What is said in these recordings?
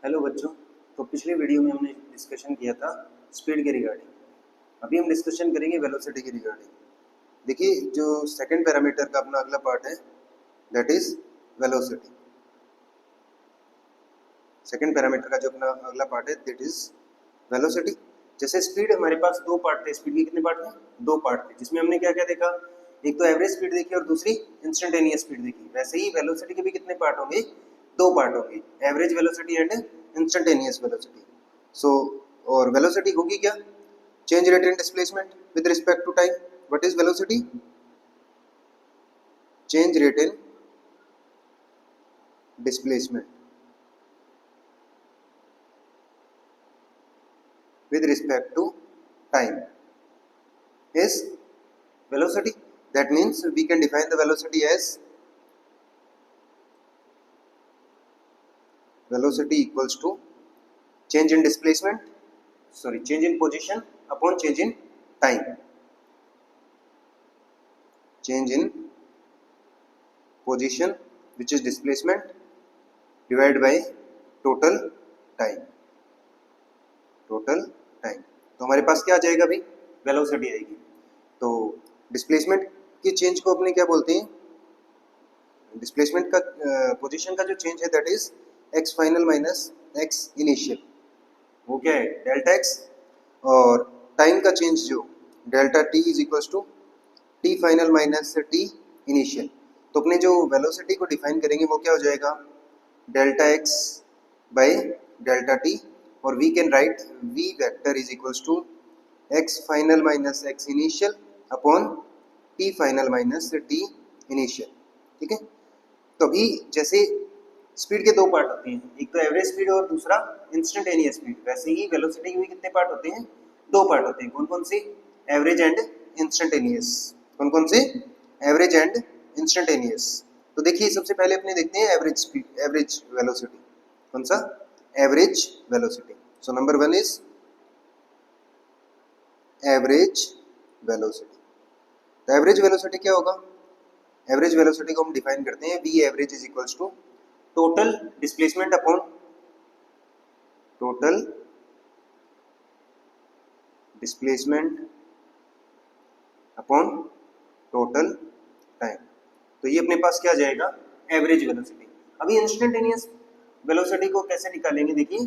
Hello बच्चों। तो पिछले वीडियो में हमने डिस्कशन किया था स्पीड के रिगार्डिंग। अभी हम डिस्कशन करेंगे वेलोसिटी के रिगार्डिंग। देखिए, जो सेकंड पैरामीटर का अपना अगला पार्ट है that is velocity. Second parameter का जो अपना अगला पार्ट है दैट इज वेलोसिटी। जैसे स्पीड, हमारे पास दो पार्ट थे। स्पीड के कितने पार्ट थे? दो पार्ट थे, जिसमें हमने क्या क्या देखा? एक तो एवरेज स्पीड देखी और दूसरी इंस्टेंटेनियस स्पीड देखी। वैसे ही वेलोसिटी के भी कितने पार्ट होंगे? दो पार्ट होंगे, average velocity and instantaneous velocity. So और वेलोसिटी होगी क्या? Change rate in displacement with respect to time. What is velocity? Change rate in displacement with respect to time is velocity. That means we can define the velocity as velocity equals to change in displacement, change in position upon change in time. Change in position, which is displacement, divided by total time. Total time. तो हमारे पास क्या आ जाएगा भाई? Velocity आएगी। तो displacement की change को अपने क्या बोलते हैं? डिस्प्लेसमेंट का पोजीशन का जो चेंज है that is x final minus x initial. वो क्या है? Delta x. और टाइम का चेंज जो delta t is equals to t final minus t initial. तो अपने जो वेलोसिटी को डिफाइन करेंगे वो क्या हो जाएगा? Delta x by delta t. और we can write v vector is equals to x final minus x initial upon t final minus t initial. ठीक है। तो अभी जैसे स्पीड के दो पार्ट होते हैं, एक तो एवरेज स्पीड और दूसरा इंस्टेंटेनियस स्पीड, वैसे ही वेलोसिटी के भी कितने पार्ट होते हैं? दो पार्ट होते हैं। कौन कौन से? Average and instantaneous. कौन कौन से? Average and instantaneous. तो देखिए, सबसे पहले अपने देखते हैं एवरेज स्पीड, एवरेज वेलोसिटी। कौन सा? Average velocity. So number one is average velocity. तो एवरेज वेलोसिटी क्या होगा? एवरेज वेलोसिटी को हम डिफाइन करते हैं v average is equals to total displacement upon total displacement upon total time. तो ये अपने पास क्या जाएगा? Average velocity. अभी इंस्टेंटेनियस वेलोसिटी को कैसे निकालेंगे? देखिए,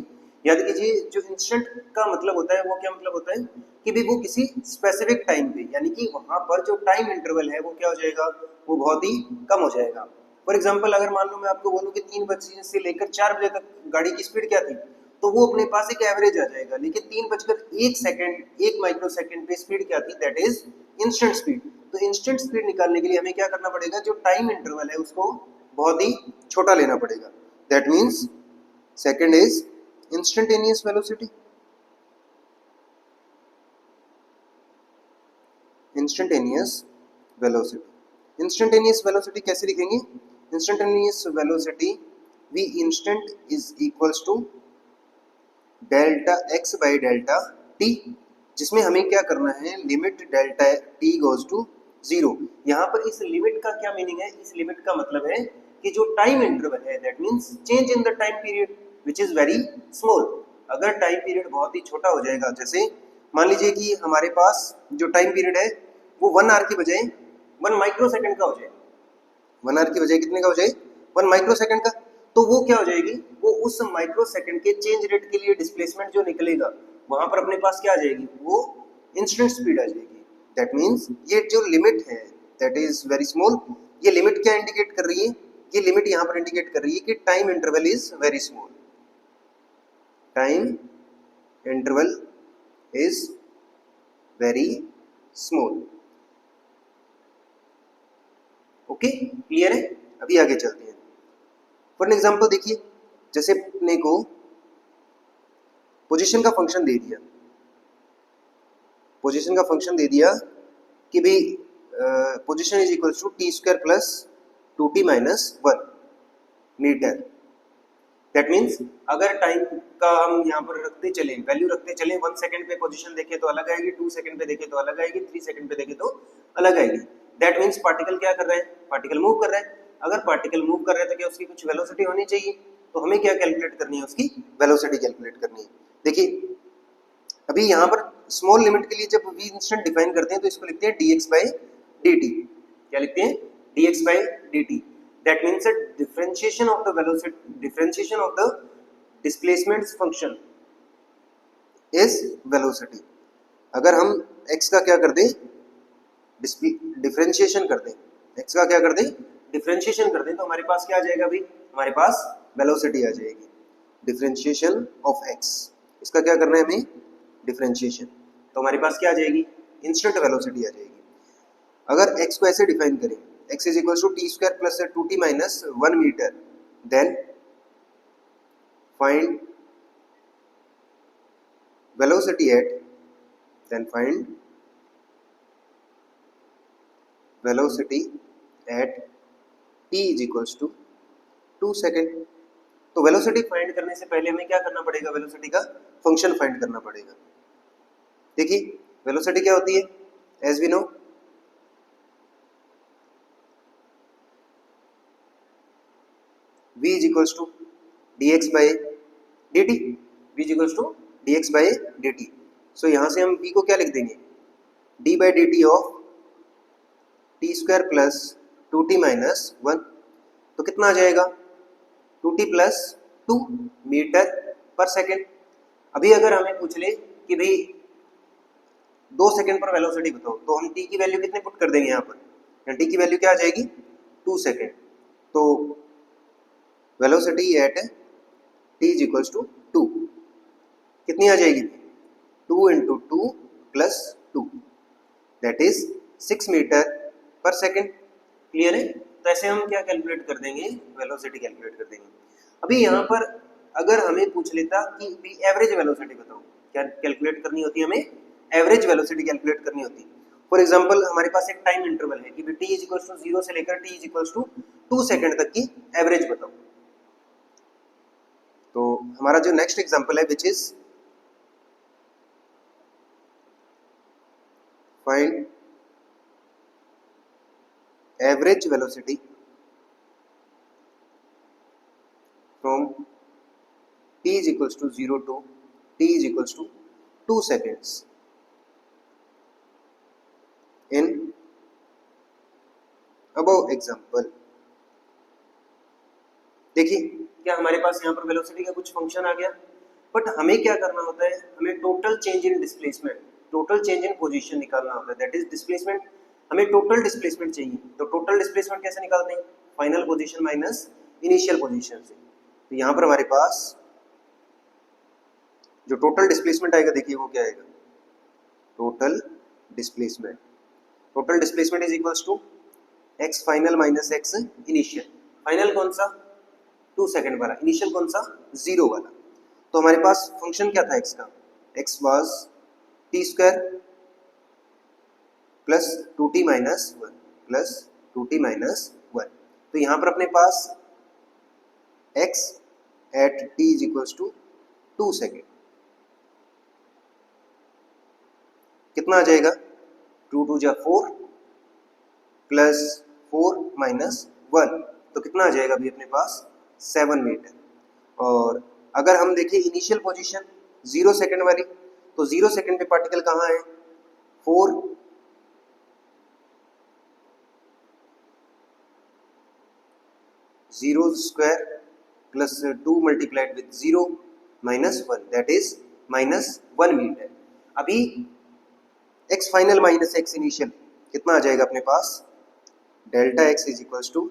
याद कीजिए, जो इंस्टेंट का मतलब होता है वो क्या मतलब होता है कि भी वो किसी स्पेसिफिक टाइम पे, यानी कि वहां पर जो टाइम इंटरवल है वो क्या हो जाएगा? वो बहुत ही कम हो जाएगा। फॉर एग्जांपल, अगर मान लो मैं आपको बोलूं कि 3 बजे से लेकर 4 बजे तक गाड़ी की स्पीड क्या थी, तो वो अपने पास एक एवरेज आ जाएगा। लेकिन 3 बजकर 1 सेकंड, 1 माइक्रो सेकंड पे स्पीड क्या थी? That is instant speed. तो इंस्टेंट स्पीड निकालने के लिए हमें क्या करना पड़ेगा? जो टाइम इंटरवल है उसको बहुत ही छोटा लेना पड़ेगा। That means second is instantaneous velocity. Instantaneous velocity. Instantaneous velocity कैसे लिखेंगे? Instantaneous velocity v instant is equals to delta x by delta t, जिसमें हमें क्या करना है? Limit delta t goes to 0। यहाँ पर इस लिमिट का क्या मीनिंग है? इस लिमिट का मतलब है कि जो टाइम इंटरवल है that means change in the time period which is very small. अगर टाइम पीरियड बहुत ही छोटा हो जाएगा, जैसे मान लीजिए कि हमारे पास जो टाइम पीरियड है वो 1 आवर की बजाय 1 माइक्रो सेकंड का हो जाए। 1 आवर की बजाय कितने का हो जाए? 1 माइक्रो सेकंड का। तो वो क्या हो जाएगी? वो उस माइक्रो सेकंड के चेंज रेट के लिए डिस्प्लेसमेंट जो निकलेगा वहां पर अपने पास क्या आ जाएगी? वो इंस्टेंट स्पीड आ जाएगी। दैट मीन्स ये जो लिमिट है दैट इज वेरी स्मॉल। ये लिमिट क्या इंडिकेट कर रही है? ये लिमिट यहाँ पर इंडिकेट कर रही है कि time interval is very small. Time interval is very small. Okay, clear है? अभी आगे चलते हैं। फॉर एग्जाम्पल देखिए, जैसे अपने को पोजीशन का फंक्शन दे दिया, पोजीशन का फंक्शन दे दिया कि भाई position is equal to t square plus 2t minus 1 metre. That means अगर टाइम का हम यहाँ पर रखते चले, वैल्यू रखते चले, 1 सेकंड पे पोजीशन देखे तो अलग आएगी, 2 सेकंड पे देखे तो अलग आएगी, 3 सेकंड पे देखे तो अलग आएगी। दैट मीन्स पार्टिकल क्या कर रहा है? पार्टिकल मूव कर रहा है। अगर पार्टिकल मूव कर रहा है तो क्या उसकी कुछ वेलोसिटी होनी चाहिए? तो हमें क्या कैलकुलेट करनी है, उसकी वेलोसिटी कैलकुलेट करनी है। देखिए अभी यहाँ पर स्मॉल लिमिट के लिए जब v इंस्टेंट डिफाइन करते हैं तो इसको लिखते हैं dx बाई dt। क्या लिखते हैं? dx by dt। That means differentiation of the velocity, differentiation of the displacement function is velocity. अगर हम x का क्या कर दें, डिफरेंशिएशन कर दें, x का क्या कर दें, डिफरेंशिएशन कर दें, तो हमारे पास क्या आ जाएगा भाई, हमारे पास वेलोसिटी आ जाएगी। डिफरेंशिएशन ऑफ x, इसका क्या करना है हमें, डिफरेंशिएशन, तो हमारे पास क्या आ जाएगी, इंस्टेंट वेलोसिटी आ जाएगी। अगर x को ऐसे डिफाइन करें, x is equal to t square plus 2t minus 1 metre, then find velocity at, then find velocity at t is equals to 2 second. तो वेलोसिटी फाइंड करने से पहले हमें क्या करना पड़ेगा, वेलोसिटी का फंक्शन फाइंड करना पड़ेगा। देखिए वेलोसिटी क्या होती है, as we know v is equals to dx by dt, v is equals to dx by dt। सो यहाँ से हम v को क्या लिख देंगे, d by dt of T square plus 2t minus 1, तो कितना आ जाएगा, 2t plus 2 metre per second. अभी अगर हमें पूछ ले कि भाई 2 सेकेंड पर वेलोसिटी बताओ, तो हम t की वैल्यू कितने पुट कर देंगे यहाँ पर, t की वैल्यू क्या आ जाएगी, 2 सेकेंड। तो velocity at t is equals to 2 कितनी आ जाएगी, 2 into 2 plus 2, that is 6 metre per second. Clear है? तो ऐसे हम क्या कैलकुलेट कर देंगे, वेलोसिटी कैलकुलेट कर देंगे। अभी यहाँ पर अगर हमें पूछ लेता कि एवरेज वेलोसिटी बताओ, क्या कैलकुलेट करनी होती है हमें, एवरेज वेलोसिटी कैलकुलेट करनी होती है। फॉर एग्जांपल हमारे पास एक टाइम इंटरवल है कि t इज इक्वल्स टू 0 से लेकर t is equals to 2 second तक की एवरेज बताओ। तो हमारा जो नेक्स्ट एग्जांपल है which is find average velocity from t is equals to 0 to t is equals to 2 seconds in above example। देखिए क्या हमारे पास यहाँ पर वेलोसिटी का कुछ फंक्शन आ गया, बट हमें क्या करना होता है, हमें total change in displacement, total change in position निकालना होता है, दैट इज डिस्प्लेसमेंट। हमें टोटल डिस्प्लेसमेंट चाहिए, तो टोटल डिस्प्लेसमेंट कैसे निकालते हैं, final position minus initial position से। तो यहाँ पर हमारे पास जो टोटल डिस्प्लेसमेंट आएगा, देखिए वो क्या आएगा, total displacement, total displacement is equals to x final minus x initial. Final कौन सा, 2 सेकेंड वाला, इनिशियल कौन सा, 0 वाला। तो हमारे पास फंक्शन क्या था x का, x was t square plus 2t minus 1 plus 2t minus 1। तो यहाँ पर अपने पास x at t is equals to 2 second कितना आ जाएगा, 2 2 जा 4 प्लस 4 माइनस 1, तो कितना आ जाएगा अभी अपने पास 7 मीटर। और अगर हम देखें इनिशियल पोजीशन 0 सेकेंड वाली, तो 0 सेकेंड पे पार्टिकल कहाँ है, 4 0 square plus 2 multiplied with 0 minus 1, that is minus 1 metre. अभी x final minus x initial कितना आ जाएगा अपने पास, delta x is equals to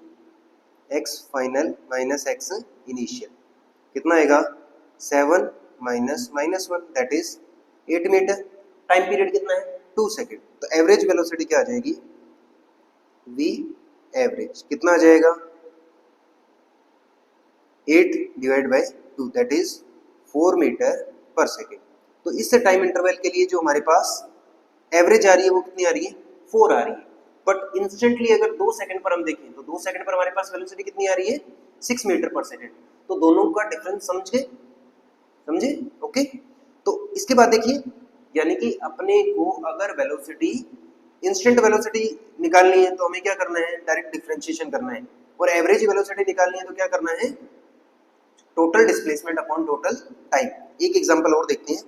x final minus x initial कितना आएगा, 7 minus minus 1, that is 8 metre. Time period कितना है, 2 सेकेंड। तो एवरेज वेलोसिटी क्या आ जाएगी, v एवरेज कितना आ जाएगा, 8 divide by 2, that is 4 metre per second. तो इस टाइम इंटरवल के लिए जो हमारे पास एवरेज आ रही है वो कितनी आ रही है, 4 आ रही है। बट इंस्टेंटली अगर 2 सेकंड पर हम देखें तो 2 सेकंड पर हमारे पास वेलोसिटी कितनी आ रही है, 6 मीटर पर सेकंड। तो दोनों का डिफरेंस समझे ओके। तो इसके बाद देखिए, यानी कि अपने को अगर वेलोसिटी इंस्टेंट वेलोसिटी निकालनी है तो हमें क्या करना है, डायरेक्ट डिफरेंशिएशन करना है, और एवरेज वेलोसिटी निकालनी है तो क्या करना है, total displacement upon total time. एक एग्जांपल और देखते हैं,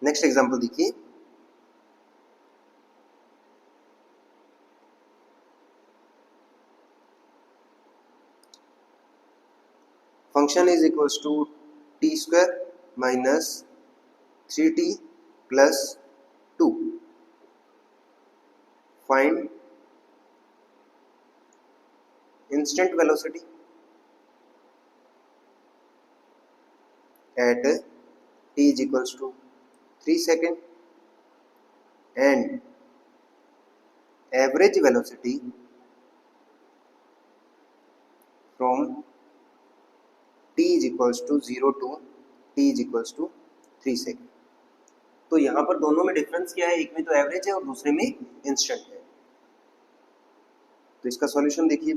नेक्स्ट एग्जांपल देखिए। Function is equals to t square minus 3t plus 2। Find instant velocity at t is equals to 3 second and average velocity from t is equals to 0 to t is equals to 3 second। तो यहाँ पर दोनों में difference क्या है, एक में तो एवरेज है और दूसरे में इंस्टेंट है। तो इसका सॉल्यूशन देखिए,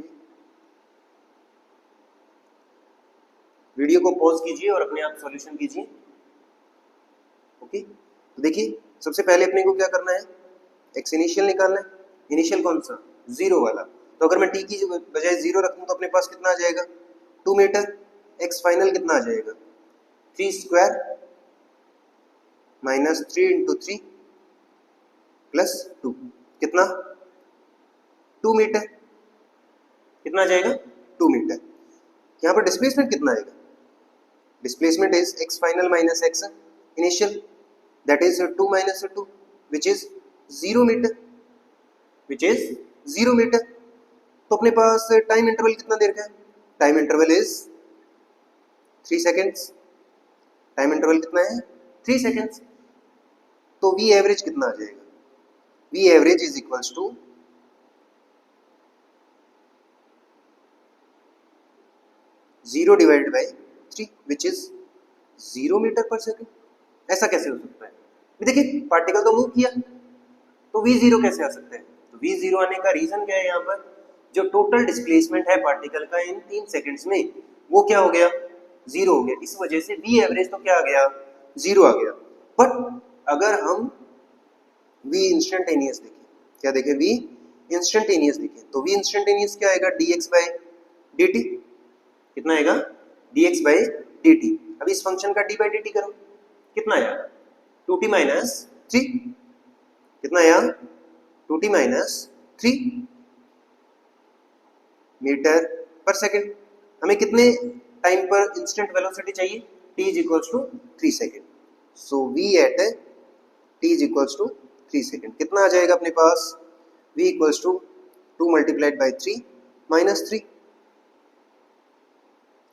वीडियो को पॉज कीजिए और अपने आप सॉल्यूशन कीजिए। ओके, तो देखिए सबसे पहले अपने को क्या करना है, एक्स इनिशियल निकालना है। इनिशियल कौन सा, जीरो वाला। तो अगर मैं टी की बजाय जीरो रखूं तो अपने पास कितना आ जाएगा, 2 मीटर। एक्स फाइनल कितना आ जाएगा, 3 स्क्वायर माइनस 3 इंटू 3 प्लस 2, कितना 2 मीटर। कितना आ जाएगा, 2 मीटर। यहाँ पर डिस्प्लेसमेंट कितना आएगा, displacement is x final minus x initial, that is 2 minus 2 which is 0 meter, which is 0 meter। तो अपने पास टाइम इंटरवल कितना देर का है, time interval is 3 seconds. Time interval कितना है, 3 सेकेंड्स। तो v एवरेज कितना आ जाएगा, v average is equals to 0 divided by 3 which is 0 metre per second. ऐसा कैसे हो सकता है, देखिए पार्टिकल तो मूव किया, तो v0 कैसे आ सकता है। तो v0 आने का रीजन क्या है, यहाँ पर जो टोटल डिस्प्लेसमेंट है पार्टिकल का इन 3 सेकंड्स में, वो क्या हो गया, 0 हो गया। इस वजह से v एवरेज तो क्या आ गया, 0 आ गया। बट अगर हम v इंस्टेंटेनियस देखें, क्या देखें, v इंस्टेंटेनियस देखें, तो v इंस्टेंटेनियस क्या आएगा, dx बाई dt। कितना आएगा, dx बाई dt। अब इस फंक्शन का d बाई dt करो, कितना आया, 2t माइनस 3। कितना आया, 2t minus 3 metre per second. हमें कितने टाइम पर इंस्टेंट वेलोसिटी चाहिए, t is equals to 3 second. So v at t is equals to 3 second कितना आ जाएगा अपने पास, v equals to 2 multiplied by 3 minus 3,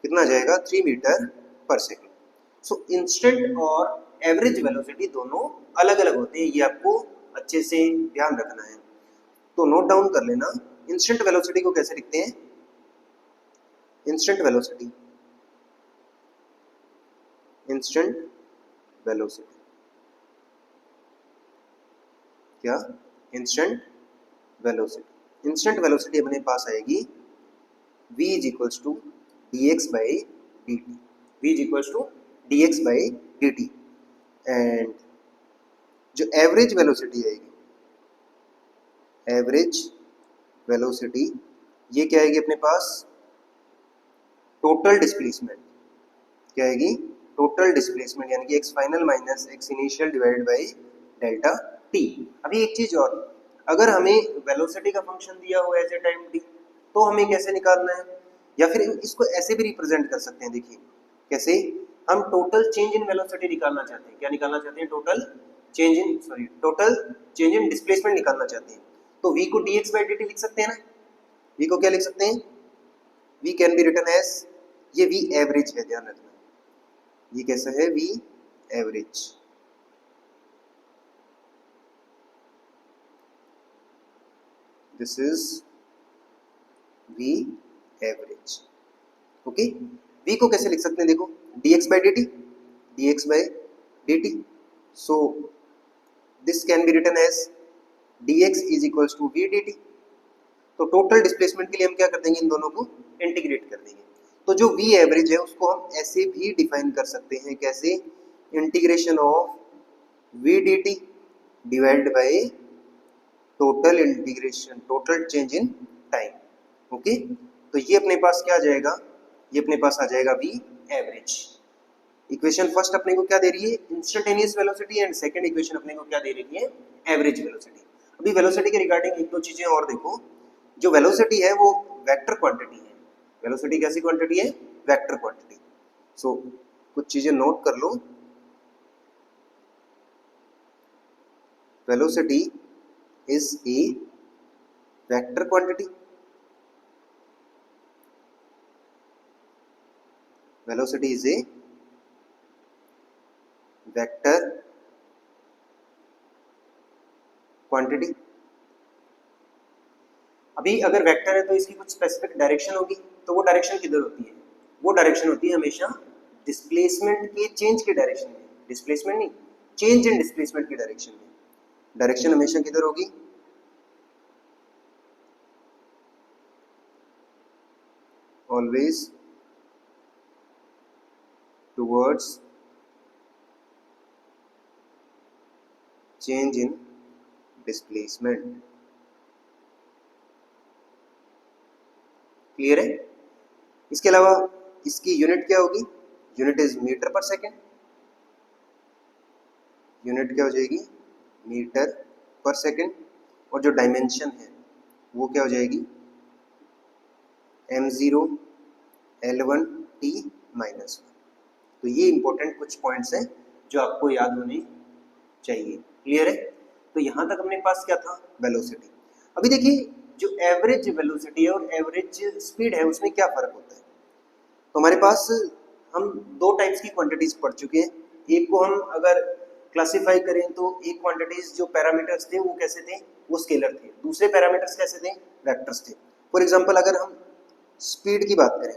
कितना आ जाएगा, 3 metre per second. So instant और एवरेज वेलोसिटी दोनों अलग अलग होते हैं, ये आपको अच्छे से ध्यान रखना है। तो नोट डाउन कर लेना, इंस्टेंट वेलोसिटी को कैसे लिखते हैं, इंस्टेंट वेलोसिटी, इंस्टेंट वेलोसिटी क्या, इंस्टेंट वेलोसिटी। इंस्टेंट वेलोसिटी अपने पास आएगी v is equals to dx by dt, v is equals to dx by dt। And जो एवरेज वेलोसिटी आएगी, एवरेज वेलोसिटी ये क्या आएगी अपने पास, टोटल डिस्प्लेसमेंट। क्या आएगी, टोटल डिस्प्लेसमेंट, यानी कि x final minus x initial divided by delta t। अभी एक चीज और, अगर हमें वेलोसिटी का फंक्शन दिया हो एज ए टाइम t, तो हमें कैसे निकालना है, या फिर इसको ऐसे भी रिप्रेजेंट कर सकते हैं। देखिए कैसे, हम टोटल चेंज इन वेलोसिटी निकालना चाहते हैं, क्या निकालना चाहते हैं, टोटल चेंज इन डिस्प्लेसमेंट निकालना चाहते हैं। तो v को dx बाई dt लिख सकते हैं ना, v को क्या लिख सकते हैं, v can be written as, ये v एवरेज है, ध्यान रखना, ये कैसा है, v average. This is v average. Okay, v को कैसे लिख सकते हैं, देखो dx by dt, dx by dt। So this can be written as dx is equals to v dt। तो टोटल डिस्प्लेसमेंट के लिए हम क्या कर देंगे, इन दोनों को इंटीग्रेट कर देंगे। तो जो v एवरेज है उसको हम ऐसे भी डिफाइन कर सकते हैं, कैसे, integration of v dt divided by total integration, total change in time. Okay, तो ये अपने पास क्या आ जाएगा, ये अपने पास आ जाएगा v एवरेज। इक्वेशन फर्स्ट अपने को क्या दे रही है, instantaneous velocity, and second equation अपने को क्या दे रही है, एवरेज वेलोसिटी। अभी वेलोसिटी के रिगार्डिंग एक दो चीजें और देखो। जो वेलोसिटी है वो वेक्टर क्वांटिटी है। वेलोसिटी कैसी क्वांटिटी है, वेक्टर क्वांटिटी। सो कुछ चीजें नोट कर लो। Velocity is a vector quantity. Velocity is a vector quantity. अभी अगर वेक्टर है तो इसकी कुछ स्पेसिफिक डायरेक्शन होगी, तो वो डायरेक्शन किधर होती है, वो डायरेक्शन होती है हमेशा डिस्प्लेसमेंट के चेंज की डायरेक्शन में। डिस्प्लेसमेंट नहीं, चेंज इन डिस्प्लेसमेंट की डायरेक्शन में। डायरेक्शन हमेशा किधर होगी, always towards change in displacement. Clear है। इसके अलावा इसकी यूनिट क्या होगी, unit is metre per second. Unit क्या हो जाएगी, मीटर पर सेकेंड। और जो डायमेंशन है वो क्या हो जाएगी, m0 l1 t -1। तो ये इंपॉर्टेंट कुछ पॉइंट्स हैं जो आपको याद होने चाहिए। क्लियर है। तो यहां तक अपने पास क्या था, वेलोसिटी। अभी देखिए जो एवरेज वेलोसिटी है और एवरेज स्पीड है उसमें क्या फर्क होता है। तो हमारे पास हम दो टाइप्स की क्वांटिटीज पढ़ चुके हैं। एक को हम अगर क्लासिफाई करें तो एक क्वांटिटीज जो पैरामीटर्स थे वो कैसे थे, वो स्केलर थे। दूसरे पैरामीटर्स कैसे थे, वेक्टर्स थे। फॉर एग्जांपल अगर हम स्पीड की बात करें,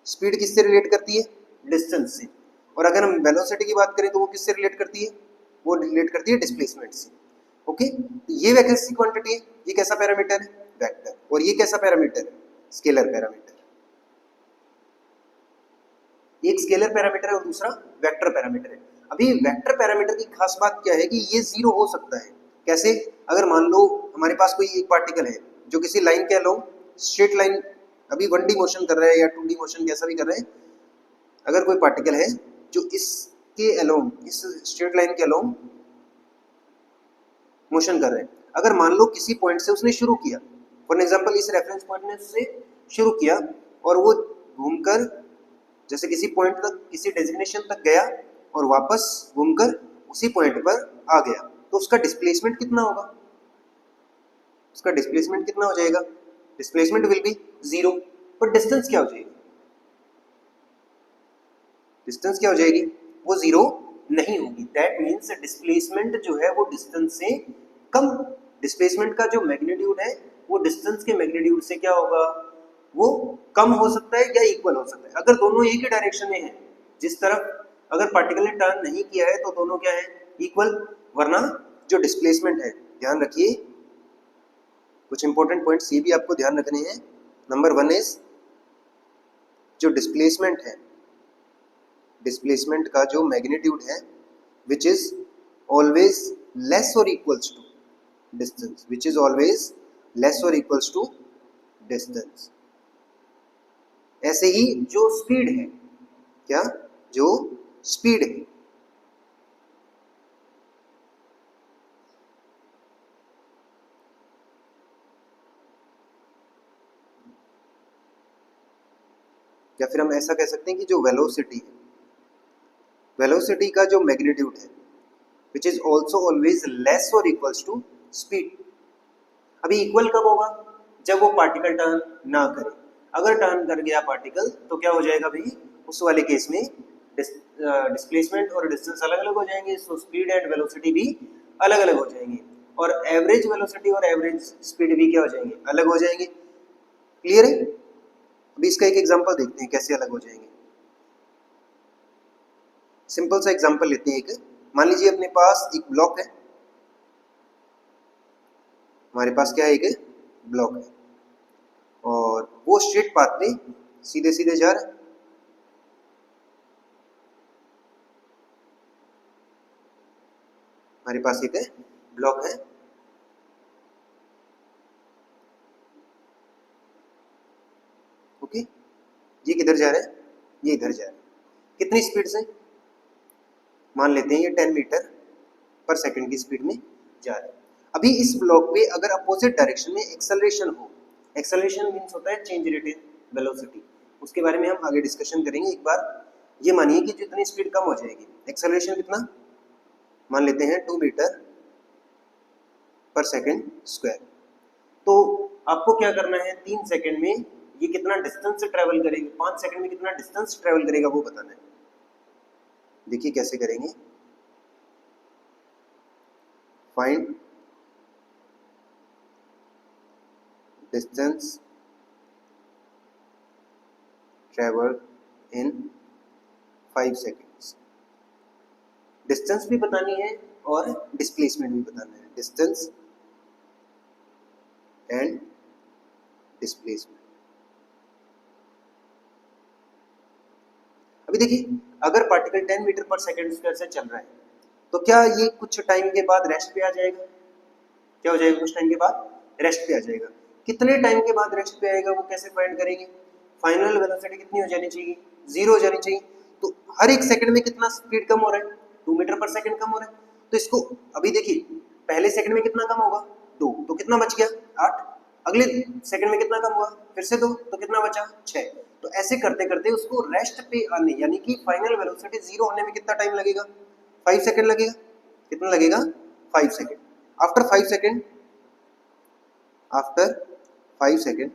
स्पीड किससे रिलेट करती है, डिस्टेंस से। और अगर हम वेलोसिटी की बात करें तो वो किससे रिलेट करती है, वो रिलेट करती है डिस्प्लेसमेंट से। ओके, तो ये वैकेंसी क्वांटिटी है, ये कैसा पैरामीटर है, वेक्टर। और ये कैसा पैरामीटर है, स्केलर पैरामीटर। एक स्केलर पैरामीटर है और दूसरा वेक्टर पैरामीटर है। अभी वेक्टर पैरामीटर की खास बात क्या है कि ये जीरो हो सकता है। कैसे, अगर मान लो हमारे पास कोई एक पार्टिकल है जो किसी लाइन के अलोंग, स्ट्रेट लाइन, अभी 1D मोशन कर रहा है या 2D मोशन कैसा भी कर रहे हैं, अगर कोई पार्टिकल है जो इसके अलोंग, इस स्ट्रेट लाइन के अलोंग मोशन कर रहे हैं, अगर मान लो किसी पॉइंट से उसने शुरू किया, फॉर एग्जांपल इस रेफरेंस पॉइंट में से शुरू किया और वो घूमकर जैसे किसी पॉइंट तक, किसी डेजिग्नेशन तक गया और वापस घूमकर उसी पॉइंट पर आ गया, तो उसका डिस्प्लेसमेंट कितना होगा, उसका डिस्प्लेसमेंट कितना हो जाएगा, डिस्प्लेसमेंट विल बी जीरो। पर डिस्टेंस क्या हो जाएगी, डिस्टेंस क्या हो जाएगी, वो जीरो नहीं होगी। दैट मीन्स डिस्प्लेसमेंट जो है वो डिस्टेंस से कम, डिस्प्लेसमेंट का जो मैग्नीट्यूड है वो डिस्टेंस के मैग्नीट्यूड से क्या होगा, वो कम हो सकता है या इक्वल हो सकता है। अगर दोनों एक ही डायरेक्शन में है, जिस तरफ अगर पार्टिकल ने टर्न नहीं किया है तो दोनों क्या है, इक्वल। वरना जो डिस्प्लेसमेंट है, ध्यान रखिए कुछ इंपॉर्टेंट पॉइंट्स ये भी आपको ध्यान रखने हैं। नंबर 1 इज जो डिस्प्लेसमेंट है, डिस्प्लेसमेंट का जो मैग्नीट्यूड है विच इज ऑलवेज लेस और equals to distance, which is always less और इक्वल्स टू डिस्टेंस। ऐसे ही जो स्पीड है, क्या, जो स्पीड है, या फिर हम ऐसा कह सकते हैं कि जो वेलोसिटी है, वेलोसिटी का जो मैग्नीट्यूड है which is also always less और इक्वल्स टू स्पीड। अभी इक्वल कब होगा, जब वो पार्टिकल टर्न ना करे। अगर टर्न कर गया पार्टिकल तो क्या हो जाएगा भाई, उस वाले केस में डिस्प्लेसमेंट और डिस्टेंस अलग अलग हो जाएंगे, सो स्पीड एंड वेलोसिटी भी अलग अलग हो जाएंगे। और एवरेज वेलोसिटी और एवरेज स्पीड भी क्या हो जाएंगे, अलग हो जाएंगे। क्लियर है। अभी इसका एक एग्जांपल देखते हैं कैसे अलग हो जाएंगे। सिंपल सा एग्जांपल लेते हैं एक। मान लीजिए अपने पास एक ब्लॉक है, हमारे पास क्या है, एक ब्लॉक है और वो स्ट्रेट पाथ पे सीधे सीधे जा रहा है। हमारे पास एक ब्लॉक है, ओके, ये किधर जा रहा है, ये इधर जा रहा है। कितनी स्पीड से, मान लेते हैं ये 10 मीटर पर सेकंड की स्पीड में जा रहा है। अभी इस ब्लॉक पे अगर अपोजिट डायरेक्शन में एक्सेलरेशन हो, एक्सेलरेशन मींस होता है चेंज रेट इन वेलोसिटी, उसके बारे में हम आगे डिस्कशन करेंगे। एक बार ये मानिए कि जितनी स्पीड कम हो जाएगी, एक्सेलरेशन कितना, मान लेते हैं 2 मीटर पर सेकंड स्क्वायर, तो आपको क्या करना है, 3 सेकंड में ये कितना डिस्टेंस ट्रेवल करेगी, 5 सेकंड में कितना डिस्टेंस ट्रेवल करेगा वो बताना है। देखिए कैसे करेंगे, find distance travel in 5 seconds. Distance भी बतानी है और डिस्प्लेसमेंट भी बताना है, डिस्टेंस एंड डिस्प्लेसमेंट। अभी देखिए अगर पार्टिकल 10 मीटर पर सेकंड स्क्वायर से चल रहा है तो क्या ये कुछ टाइम के बाद रेस्ट पे आ जाएगा, क्या हो जाएगा, कुछ टाइम के बाद रेस्ट पे आ जाएगा। कितने टाइम के बाद रेस्ट पे आएगा वो कैसे फाइंड करेंगे, फाइनल वेलोसिटी कितनी हो जानी चाहिए, 0 हो जानी चाहिए। तो हर एक सेकंड में कितना स्पीड कम हो रहा है, 2 मीटर पर सेकंड कम हो रहा है। तो इसको अभी देखिए पहले सेकंड में कितना कम होगा, 2, तो कितना बच गया 8, अगले सेकंड में कितना कम हुआ, फिर से 2, तो कितना बचा 6। तो ऐसे करते करते उसको रेस्ट पे आने यानी कि फाइनल वेलोसिटी 0 होने में कितना टाइम लगेगा, 5 सेकंड लगेगा। कितना लगेगा, 5 second. After 5 second, after 5 second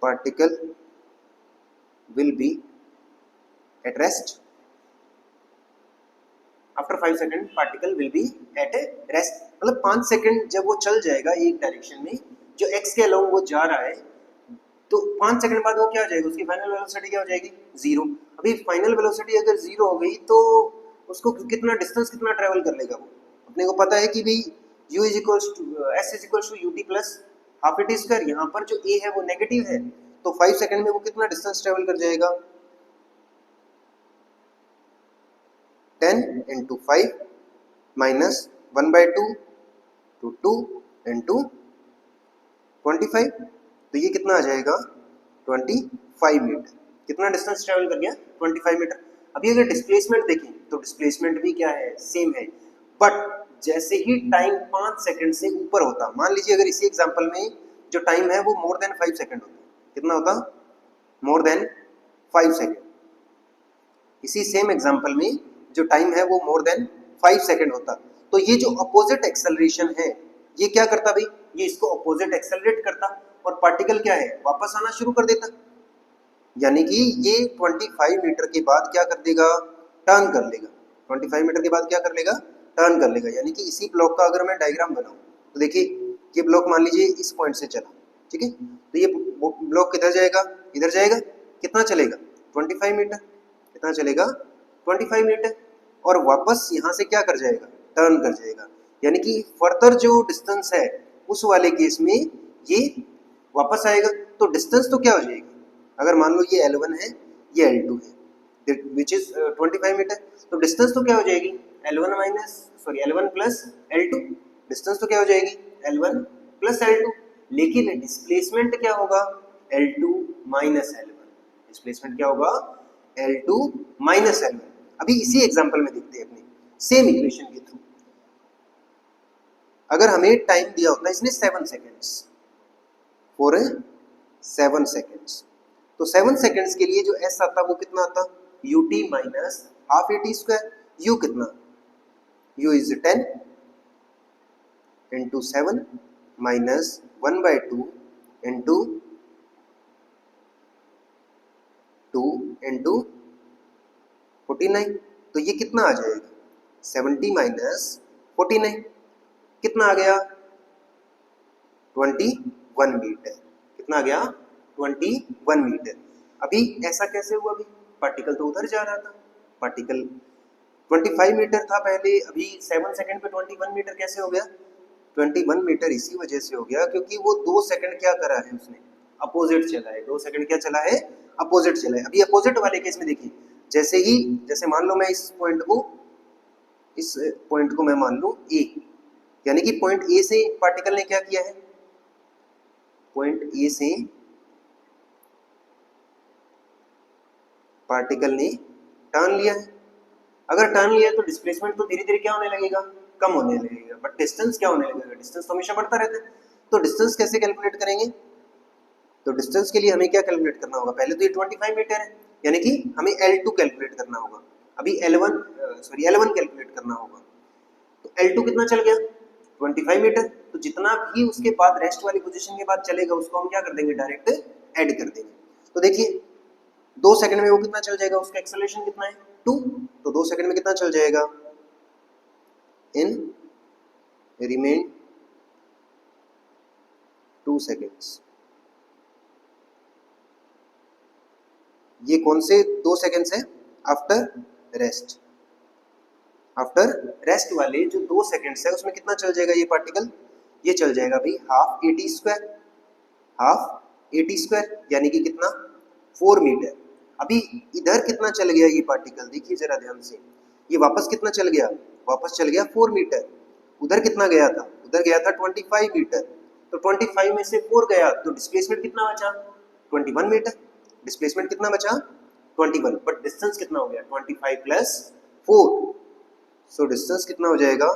particle will be at rest, after 5 second particle will be at a rest, मतलब 5 सेकंड जब वो चल जाएगा एक डायरेक्शन में, जो एक्स के अलोंग वो जा रहा है, तो 5 सेकंड बाद वो क्या हो जाएगा, उसकी फाइनल वेलोसिटी क्या हो जाएगी, 0। अभी फाइनल वेलोसिटी अगर 0 हो गई तो उसको कितना डिस्टेंस कितना ट्रेवल कर लेगा वो, अपने को पता है कि भाई u is equals to S is equals to ut plus half at square, यहाँ पर जो a है वो नेगेटिव है, तो 5 सेकंड में वो कितना डिस्टेंस ट्रेवल कर जाएगा, 10 into 5 minus 1/2 to 2 into 25, तो ये कितना आ जाएगा 25 मीटर। कितना डिस्टेंस ट्रेवल कर गया, 25 मीटर। अभी अगर डिस्प्लेसमेंट देखें तो डिस्प्लेसमेंट भी क्या है, सेम है, बट जैसे ही टाइम 5 सेकंड से ऊपर होता, मान लीजिए अगर इसी एग्जांपल में जो टाइम है वो मोर देन 5 सेकंड होता, कितना होता, मोर देन 5 सेकंड। इसी सेम एग्जांपल में जो टाइम है वो मोर देन 5 सेकंड होता, तो ये जो अपोजिट एक्सेलरेशन है ये क्या करता भाई, ये इसको अपोजिट एक्सेलरेट करता और पार्टिकल क्या है, वापस आना शुरू कर देता। यानी कि ये 25 मीटर के बाद क्या कर देगा, टर्न कर लेगा, 25 मीटर के बाद क्या कर लेगा, टर्न कर लेगा। यानी कि इसी ब्लॉक का अगर मैं डायग्राम बनाऊं तो देखिए ये ब्लॉक मान लीजिए इस पॉइंट से चला, ठीक है, तो ये ब्लॉक किधर जाएगा, इधर जाएगा, कितना चलेगा 25 मीटर, कितना चलेगा 25 मीटर, और वापस यहाँ से क्या कर जाएगा, टर्न कर जाएगा। यानी कि फर्दर जो डिस्टेंस है उस वाले केस में ये वापस आएगा, तो डिस्टेंस तो क्या हो जाएगी, अगर मान लो ये L1 है ये L2 है विच इज 25 मीटर, तो डिस्टेंस तो क्या हो जाएगी L1 प्लस L2, डिस्टेंस तो क्या हो जाएगी L1 प्लस L2, लेकिन डिस्प्लेसमेंट क्या होगा L2 माइनस L1, डिस्प्लेसमेंट क्या होगा L2 माइनस L1। अभी इसी एग्जांपल में देखते हैं अपने सेम इक्वेशन के थ्रू, अगर हमें टाइम दिया होता है इसने 7 सेकेंड्स फॉर 7 सेकेंड्स, तो 7 सेकेंड्स के लिए जो एस आता वो कितना आता, ut minus half A T square, u कितना, u is 10 into 7 minus 1/2 into 2 into 49, तो ये कितना आ जाएगा 70 माइनस 49, कितना आ गया 21 मीटर, कितना आ गया 21 मीटर। अभी ऐसा कैसे हुआ, अभी पार्टिकल तो उधर जा रहा था, पार्टिकल 25 मीटर था पहले, अभी 7 सेकंड पे 21 मीटर कैसे हो गया, 21 मीटर इसी वजह से हो गया क्योंकि वो 2 सेकंड क्या करा है उसने, अपोजिट चला है, 2 सेकंड क्या चला है, अपोजिट चला है। अभी अपोजिट वाले केस में देखिए, जैसे मान लो मैं इस पॉइंट को मैं मान लूं ए, यानी कि पॉइंट ए से पार्टिकल ने क्या किया है, पॉइंट ए से पार्टिकल ने टर्न लिया है। अगर टर्न लिया है तो डिस्प्लेसमेंट तो धीरे धीरे क्या होने लगेगा, कम होने लगेगा, बट डिस्टेंस क्या होने लगेगा, डिस्टेंस तो हमेशा बढ़ता रहता है। तो डिस्टेंस कैसे कैलकुलेट करेंगे, तो डिस्टेंस के लिए हमें क्या कैलकुलेट करना होगा, पहले तो ये 25 मीटर है, यानी कि हमें L2 कैलकुलेट करना होगा, अभी L1 कैलकुलेट करना होगा। तो L2 कितना चल गया, 25 मीटर, तो जितना भी उसके बाद रेस्ट वाली पोजीशन के बाद चलेगा उसको हम क्या कर देंगे, डायरेक्ट ऐड कर देंगे। तो देखिए 2 सेकंड में वो कितना चल जाएगा, उसका एक्सेलरेशन कितना है 2, तो 2 सेकंड में कितना चल जाएगा, इन रिमेन 2 सेकेंड्स। ये कौन से 2 सेकेंड्स है, आफ्टर रेस्ट, आफ्टर रेस्ट वाले जो 2 सेकेंड्स है उसमें कितना चल जाएगा ये पार्टिकल, ये चल जाएगा भाई हाफ ए टी स्क्वायर, यानी कि कितना 4 मीटर। अभी इधर कितना चल गया ये पार्टिकल, देखिए जरा ध्यान से, ये वापस कितना चल गया, वापस चल गया 4 मीटर। उधर कितना गया था, उधर गया था 25 मीटर, तो 25 में से 4 गया तो डिस्प्लेसमेंट कितना बचा, 21 मीटर। डिस्प्लेसमेंट कितना बचा 21, बट डिस्टेंस कितना हो गया 25 प्लस 4, सो डिस्टेंस कितना हो जाएगा,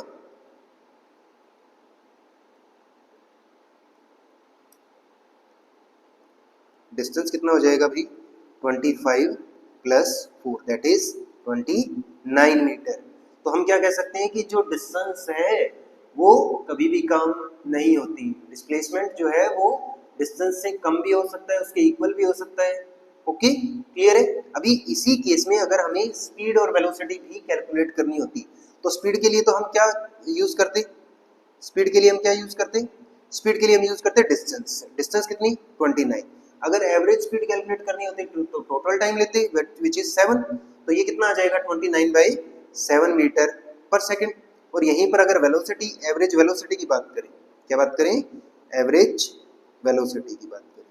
डिस्टेंस कितना हो जाएगा भाई 25 प्लस 4 दैट इज 29 मीटर। तो हम क्या कह सकते हैं कि जो डिस्टेंस है वो कभी भी कम नहीं होती, डिस्प्लेसमेंट जो है वो डिस्टेंस से कम भी हो सकता है, उसके इक्वल भी हो सकता है। ओके क्लियर है। अभी इसी केस में अगर हमें स्पीड और वेलोसिटी भी कैलकुलेट करनी होती तो स्पीड के लिए तो हम क्या यूज करते, स्पीड के लिए हम क्या यूज करते, स्पीड के लिए हम यूज करते डिस्टेंस, डिस्टेंस कितनी 29। अगर एवरेज स्पीड कैलकुलेट करनी होती तो टोटल टाइम लेते विच इज 7, तो ये कितना आ जाएगा 29/7 मीटर पर सेकंड। और यहीं पर अगर वेलोसिटी, एवरेज वेलोसिटी की बात करें, क्या बात करें, एवरेज वेलोसिटी की बात करें,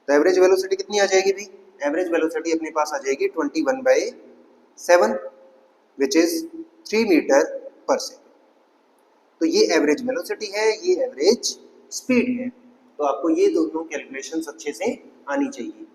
तो एवरेज वेलोसिटी कितनी आ जाएगी भाई, एवरेज वेलोसिटी अपने पास आ जाएगी 21/7 विच इज 3 मीटर पर सेकंड। तो ये एवरेज वेलोसिटी है, ये एवरेज स्पीड है। तो आपको ये दोनों कैलकुलेशंस अच्छे से आनी चाहिए।